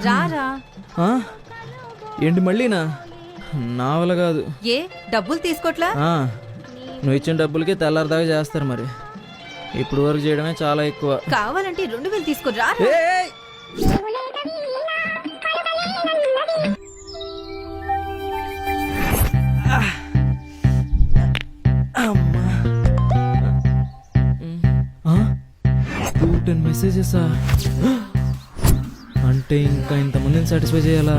రారా. ఏంటి మళ్ళీనా? నా వల్ల కాదు. ఏ డబ్బులు తీసుకోట్లా? నువ్వు ఇచ్చిన డబ్బులకి తెల్లారిదాకా చేస్తారు మరి. ఇప్పుడు వరకు చేయడమే చాలా ఎక్కువ. కావాలంటే 2000 తీసుకో. రా. అమ్మా 210 మెసేజెసా? అంటే ఇంకా ఇంతమందిని సాటిస్ఫై చేయాలా?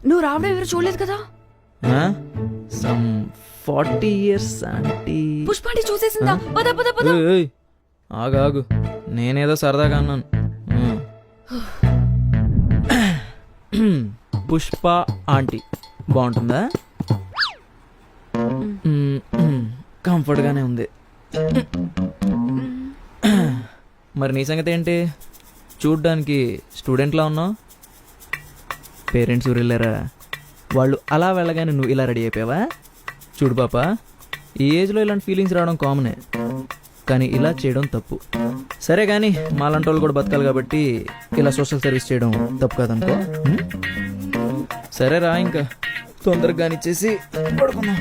నువ్వు రావడం ఎవరు చూడలేదు కదా? 40 years ఆంటీ. పుష్పాంటి చూసేసిందా? పద పద పద. ఆగాగు, నేనేదో సరదాగా అన్నాను. పుష్ప ఆంటీ బాగుంటుందా? కంఫర్ట్గానే ఉంది. మరి నీ సంగతి ఏంటి? చూడ్డానికి స్టూడెంట్లా ఉన్నావు. పేరెంట్స్ ఊరు వెళ్ళారా? వాళ్ళు అలా వెళ్ళగానే నువ్వు ఇలా రెడీ అయిపోయావా? చూడు పాప, ఈ ఏజ్లో ఇలాంటి ఫీలింగ్స్ రావడం కామనే, కానీ ఇలా చేయడం తప్పు. సరే కానీ మాలాంటి వాళ్ళు కూడా బతకాలి కాబట్టి ఇలా సోషల్ సర్వీస్ చేయడం తప్పు కాదనుకో. సరే రా, ఇంకా తొందరగా కానిచ్చేసి పడుకున్నా.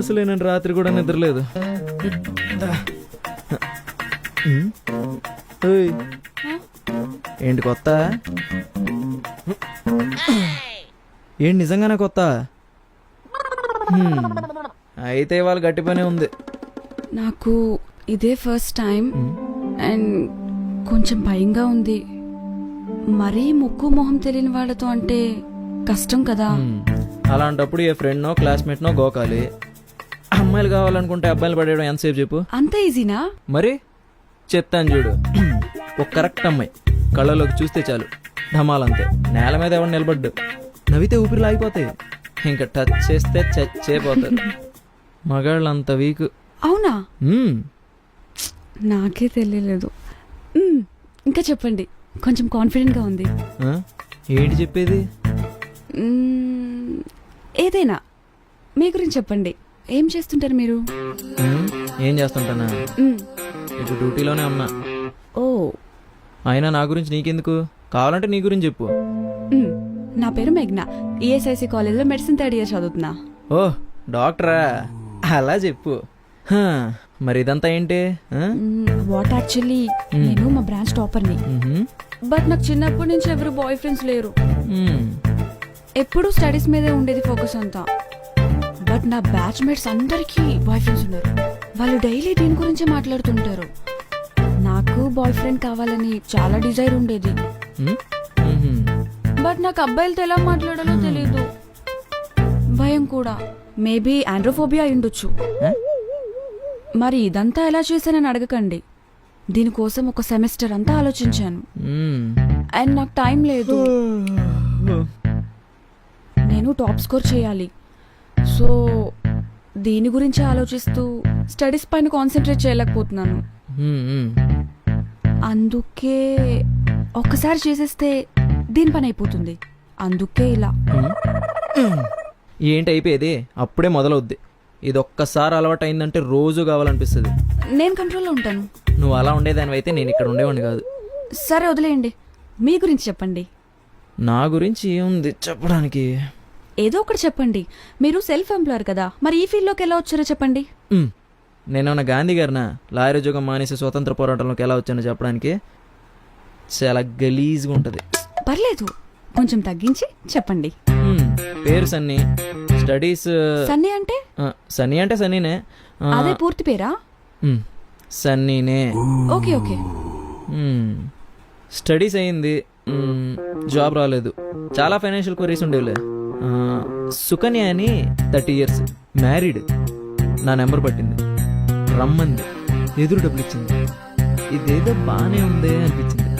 అసలే నేను రాత్రి కూడా నిద్రలేదు. ఏంటి కొత్త? ఏంటి నిజంగానే కొత్త? అయితే వాళ్ళు గట్టి పనే ఉంది. నాకు ఇదే ఫస్ట్ టైం అండ్ కొంచెం భయంగా ఉంది. మరీ ముక్కు మొహం తెలియని వాళ్ళతో అంటే కష్టం కదా. అలాంటప్పుడు ఏ ఫ్రెండ్నో క్లాస్మేట్నో గోకాలి. అమ్మాయిలు కావాలనుకుంటే అబ్బాయిలు పడేయడం ఎంతసేపు చెప్పు? అంత ఈజీనా? మరి చెప్తాను చూడు. ఒక కరెక్ట్ అమ్మాయి కళ్ళలోకి చూస్తే చాలు, ధమాలంతే. నేల మీద ఎవరు నిలబడ్డు, నవ్వితే ఊపిరి ఆగిపోతాయి. ఇంకా టచ్ చేస్తే చచ్చిపోతారు. మగాళ్ళు అంత వీక్. అవునా? నాకే తెలియలేదు. ఇంకా చెప్పండి, కొంచెం కాన్ఫిడెంట్గా ఉంది. ఏంటి చెప్పేది? ఏదైనా మీ గురించి చెప్పండి. ఏం చేస్తుంటారు మీరు? ఏం చేస్తుంటానా? ఇప్పుడు డ్యూటీలోనే ఉన్నా. ఓ, అయినా నా గురించి నీకెందుకు? కావాలంటే నీ గురించి చెప్పు. నా పేరు మేఘ్నా. ఈఎస్ఐసి కాలేజ్లో మెడిసిన్ 3rd year చదువుతున్నా. ఓ, డాక్టరా? అలా చెప్పు. మరి ఇదంతా ఏంటి? వాట్ యాక్చువల్లీ నేను మా బ్రాంచ్ టాపర్ని. బట్ నాకు చిన్నప్పటి నుంచి ఎవరు బాయ్ ఫ్రెండ్స్ లేరు. ఎప్పుడు స్టడీస్ మీదే ఉండేది ఫోకస్ అంతా. బట్ నా బ్యాచ్ మేట్స్ అందరికీ బాయ్ ఫ్రెండ్స్ ఉన్నారు. వాళ్ళు డైలీ దీని గురించే మాట్లాడుతుంటారు. నాకు బాయ్ ఫ్రెండ్ కావాలని చాలా డిజైర్ ఉండేది. బట్ నాకు అబ్బాయిలతో ఎలా మాట్లాడాలో తెలీదు. భయం కూడా. మేబీ ఆండ్రోఫోబియా అయ్యుండొచ్చు. మరి ఇదంతా ఎలా చేశానని అడగకండి. దీనికోసం ఒక సెమిస్టర్ అంతా ఆలోచించాను. అండ్ నాకు టైం లేదు. నేను టాప్ స్కోర్ చేయాలి. సో దీని గురించి ఆలోచిస్తూ స్టడీస్ పైన కాన్సన్ట్రేట్ చేయలేకపోతున్నాను. అందుకే ఒక్కసారి చేసేస్తే దీని పని అయిపోతుంది. అందుకే ఇలా. ఏంటి అయిపోయేది? అప్పుడే మొదలవుద్ది. ఇది ఒక్కసారి అలవాటు అయిందంటే రోజు కావాలనిపిస్తుంది. నేను కంట్రోల్లో ఉంటాను. నువ్వు అలా ఉండేదానివి అయితే నేను ఇక్కడ ఉండేవాడిని కాదు. సరే వదిలేయండి, మీ గురించి చెప్పండి. నా గురించి ఏముంది చెప్పడానికి? ఏదో ఒకటి చెప్పండి. మీరు సెల్ఫ్ ఎంప్లాయర్ కదా, మరి ఈ ఫీల్డ్లోకి ఎలా వచ్చారో చెప్పండి. నేనేమన్నా గాంధీ గారినా? లాయర్ ఉద్యోగం మానేసి స్వతంత్ర పోరాటంలోకి ఎలా వచ్చానో చెప్పడానికి చాలా గలీజ్గా ఉంటుంది. పర్లేదు, కొంచెం తగ్గించి చెప్పండి. పేరు సన్నీ. స్టడీస్ సన్నీ అంటే సన్నీ అంటే సన్నీనే. అదే పూర్తి పేరా? సన్నీనే. Okay okay. స్టడీస్ అయింది, జాబ్ రాలేదు, చాలా ఫైనాన్షియల్ క్వరీస్ ఉండేవిలే. సుకన్య అని 30 years, మ్యారీడ్. నా నెంబర్ పట్టింది, రమ్మంది, ఎదురు డబ్బులు ఇచ్చింది. ఇదేదో బాగానే ఉందే అనిపించింది.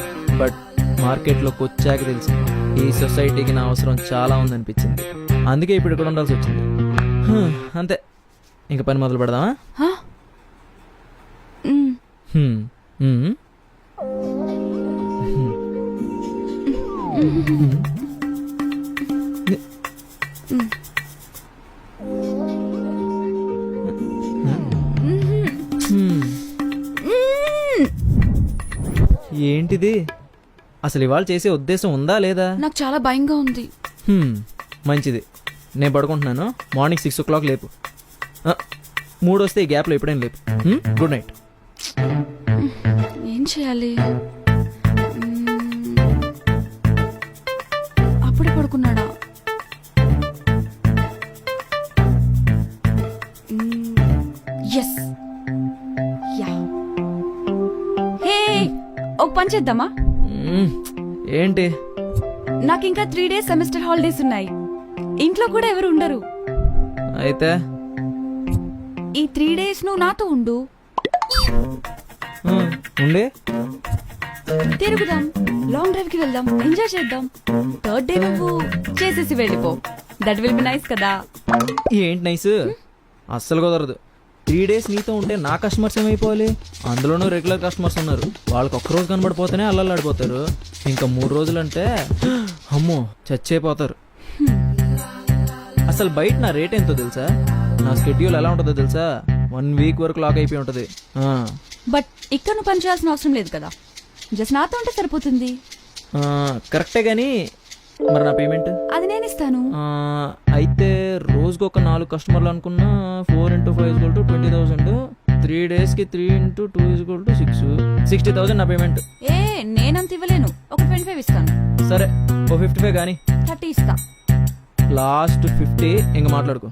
బట్ మార్కెట్లోకి వచ్చాక తెలిసింది ఈ సొసైటీకి నా అవసరం చాలా ఉందనిపించింది. అందుకే ఇప్పుడు ఇక్కడ ఉండాల్సి వచ్చింది. అంతే, ఇంక పని మొదలు పెడదామా? హా? మ్, హ్మ్. హ్మ్. ఏంటిది? అసలు ఇవాళ చేసే ఉద్దేశం ఉందా లేదా? నాకు చాలా భయంగా ఉంది. మంచిది, నేను పడుకుంటున్నాను. మార్నింగ్ 6 o'clock లేపు. 3 వస్తే ఈ గ్యాప్లో ఎప్పుడైనా లేపు. Good night. ఏం చేయాలి? అప్పుడే పడుకున్నాడా? Yes, yeah. హే, ఒక పని చేద్దామా? ఏంటి? నాకు ఇంకా 3 days సెమిస్టర్ హాలిడేస్ ఉన్నాయి. ఇంట్లో కూడా ఎవరు ఉండరు. అయితే ఈ 3 days నువ్వు నాతో ఉండు. ఉండే తిరుగుదాం, లాంగ్ డ్రైవ్ కి వెళ్దాం, ఎంజాయ్ చేద్దాం. 3rd day నువ్వు చేసేసి వెళ్ళిపో. దట్ విల్ బి నైస్ కదా? ఏంటి నైస్? అస్సలు కుదరదు. 3 days నీతో ఉంటే నా కస్టమర్స్ ఏమైపోవాలి? అందులోనూ రెగ్యులర్ కస్టమర్స్ ఉన్నారు. వాళ్ళకి ఒక్క రోజు కనబడిపోతేనే అల్లల్లాడిపోతారు. ఇంకా 3 రోజులు అంటే అమ్మో చచ్చేపోతారు. అసలు బయట నా రేట్ ఎంతో తెలుసా? నా స్కెడ్యూల్ ఎలా ఉంటుందో తెలుసా? 1 week వరకు లాక్ అయిపోయి ఉంటుంది. బట్ ఇక్కడ నువ్వు పని చేయాల్సిన అవసరం లేదు కదా, జస్ట్ నాతో ఉంటే సరిపోతుంది. కరెక్టే కానీ మరి నా పేమెంట్? అది నేను ఇస్తాను. అయితే రోజుకు ఒక 4 కస్టమర్లు అనుకున్నా. 4 into 5 = 20,000. 3 daysకి 3 into 2 = 6. 60,000 నా పేమెంట్. ఏ, నేనంత ఇవ్వలేను. ఒక 25 ఇస్తాను. సరే, ఓ 55 కానీ. 30 ఇస్తా. లాస్ట్ 50 ఇంక మాట్లాడుకో.